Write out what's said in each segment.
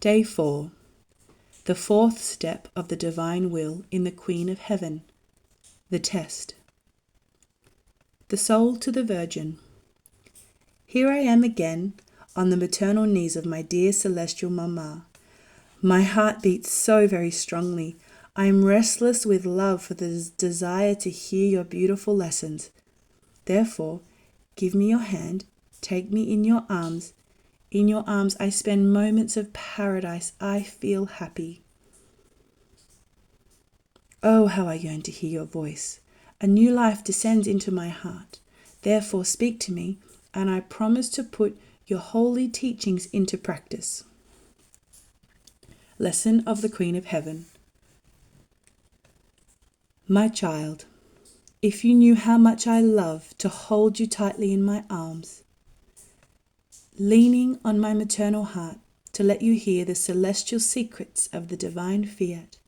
Day 4. The fourth step of the divine will in the Queen of Heaven. The test. The soul to the Virgin. Here I am again on the maternal knees of my dear celestial Mama. My heart beats so very strongly. I am restless with love for the desire to hear your beautiful lessons. Therefore, give me your hand, take me in your arms. In your arms I spend moments of paradise. I feel happy. Oh, how I yearn to hear your voice. A new life descends into my heart. Therefore, speak to me, and I promise to put your holy teachings into practice. Lesson of the Queen of Heaven. My child, if you knew how much I love to hold you tightly in my arms, leaning on my maternal heart to let you hear the celestial secrets of the divine fiat,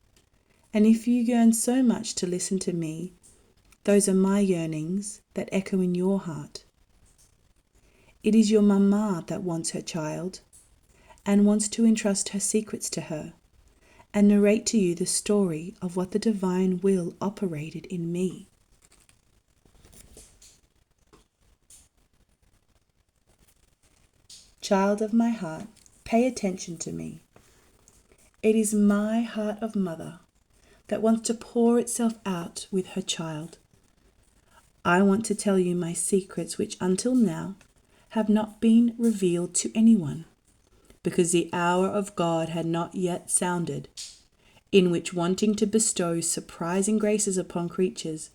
and if you yearn so much to listen to me, those are my yearnings that echo in your heart. It is your Mama that wants her child, and wants to entrust her secrets to her, and narrate to you the story of what the divine will operated in me. Child of my heart, pay attention to me. It is my heart of mother that wants to pour itself out with her child. I want to tell you my secrets which until now have not been revealed to anyone, because the hour of God had not yet sounded, in which wanting to bestow surprising graces upon creatures,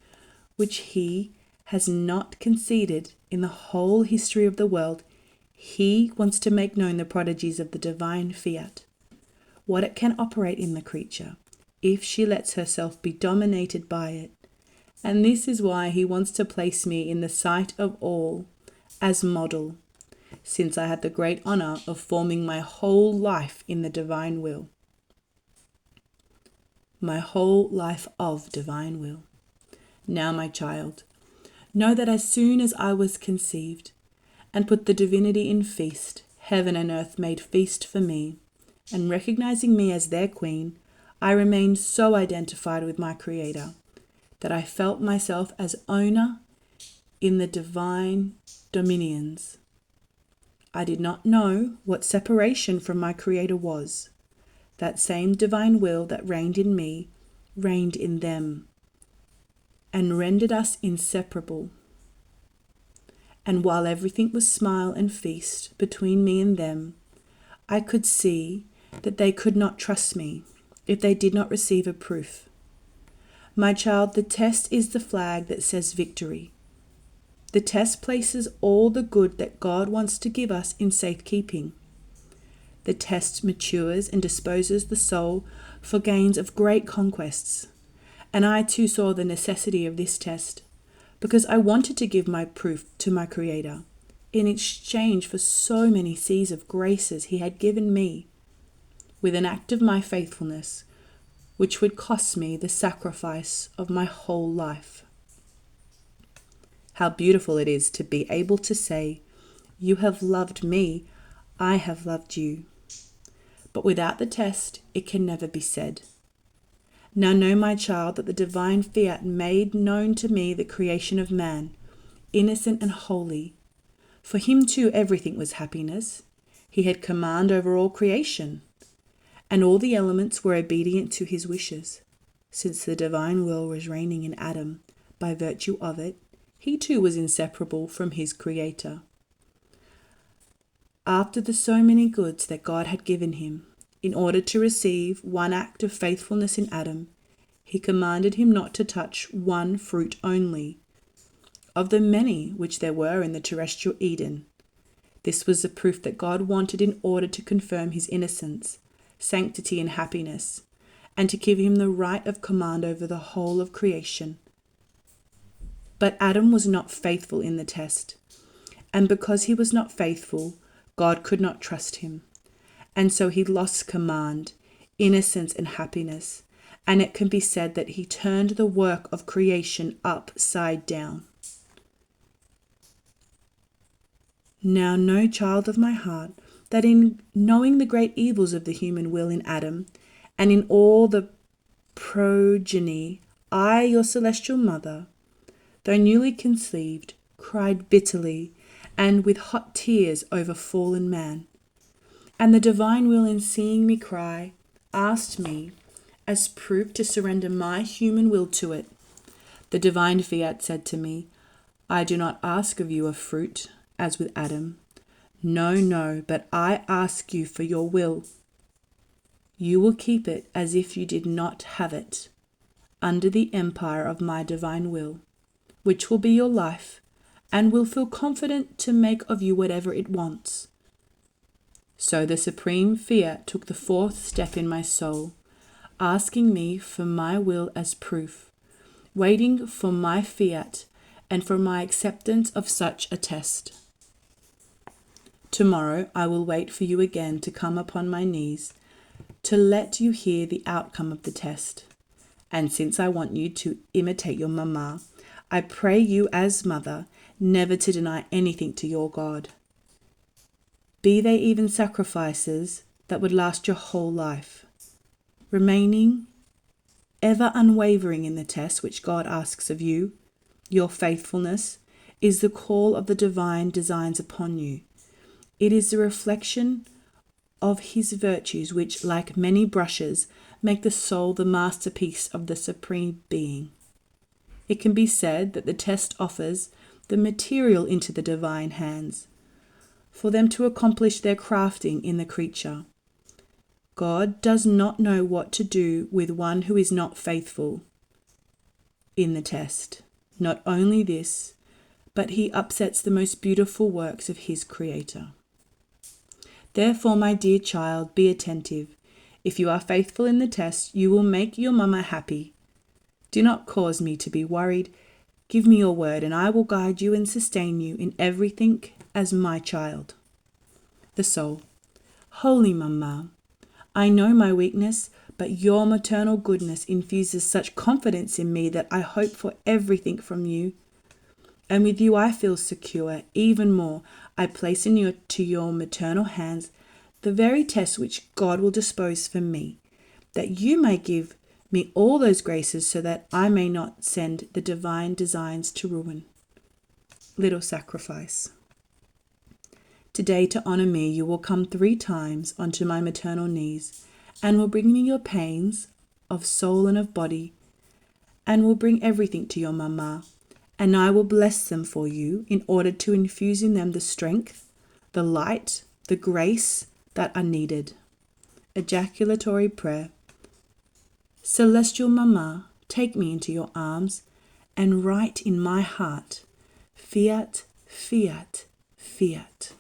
which he has not conceded in the whole history of the world, he wants to make known the prodigies of the divine fiat, what it can operate in the creature, if she lets herself be dominated by it. And this is why he wants to place me in the sight of all as model, since I had the great honor of forming my whole life in the divine will. My whole life of divine will. Now, my child, know that as soon as I was conceived, and put the divinity in feast, heaven and earth made feast for me, and recognizing me as their queen, I remained so identified with my Creator that I felt myself as owner in the divine dominions. I did not know what separation from my Creator was. That same divine will that reigned in me reigned in them, and rendered us inseparable. And while everything was smile and feast between me and them, I could see that they could not trust me if they did not receive a proof. My child, the test is the flag that says victory. The test places all the good that God wants to give us in safekeeping. The test matures and disposes the soul for gains of great conquests. And I too saw the necessity of this test, because I wanted to give my proof to my Creator in exchange for so many seas of graces he had given me, with an act of my faithfulness, which would cost me the sacrifice of my whole life. How beautiful it is to be able to say, "You have loved me, I have loved you." But without the test, it can never be said. Now know, my child, that the divine fiat made known to me the creation of man, innocent and holy. For him too everything was happiness. He had command over all creation, and all the elements were obedient to his wishes. Since the divine will was reigning in Adam, by virtue of it, he too was inseparable from his Creator. After the so many goods that God had given him, in order to receive one act of faithfulness in Adam, he commanded him not to touch one fruit only, of the many which there were in the terrestrial Eden. This was the proof that God wanted in order to confirm his innocence, sanctity, and happiness, and to give him the right of command over the whole of creation. But Adam was not faithful in the test, and because he was not faithful, God could not trust him. And so he lost command, innocence, and happiness, and it can be said that he turned the work of creation upside down. Now know, child of my heart, that in knowing the great evils of the human will in Adam, and in all the progeny, I, your celestial mother, though newly conceived, cried bitterly and with hot tears over fallen man. And the divine will, in seeing me cry, asked me, as proof, to surrender my human will to it. The divine fiat said to me, I do not ask of you a fruit, as with Adam. No, no, but I ask you for your will. You will keep it as if you did not have it, under the empire of my divine will, which will be your life, and will feel confident to make of you whatever it wants. So the supreme fiat took the fourth step in my soul, asking me for my will as proof, waiting for my fiat and for my acceptance of such a test. Tomorrow I will wait for you again to come upon my knees, to let you hear the outcome of the test. And since I want you to imitate your mama, I pray you as mother never to deny anything to your God, be they even sacrifices that would last your whole life. Remaining ever unwavering in the test which God asks of you, your faithfulness is the call of the divine designs upon you. It is the reflection of his virtues which, like many brushes, make the soul the masterpiece of the Supreme Being. It can be said that the test offers the material into the divine hands, for them to accomplish their crafting in the creature. God does not know what to do with one who is not faithful in the test. Not only this, but he upsets the most beautiful works of his Creator. Therefore, my dear child, be attentive. If you are faithful in the test, you will make your mama happy. Do not cause me to be worried. Give me your word, and I will guide you and sustain you in everything as my child. The soul. Holy Mama, I know my weakness, but your maternal goodness infuses such confidence in me that I hope for everything from you. And with you I feel secure. Even more, I place in your maternal hands the very test which God will dispose for me, that you may give me all those graces so that I may not send the divine designs to ruin. Little sacrifice. Today, to honor me, you will come 3 times onto my maternal knees, and will bring me your pains of soul and of body, and will bring everything to your mama, and I will bless them for you in order to infuse in them the strength, the light, the grace that are needed. Ejaculatory prayer. Celestial Mama, take me into your arms and write in my heart, Fiat, Fiat, Fiat.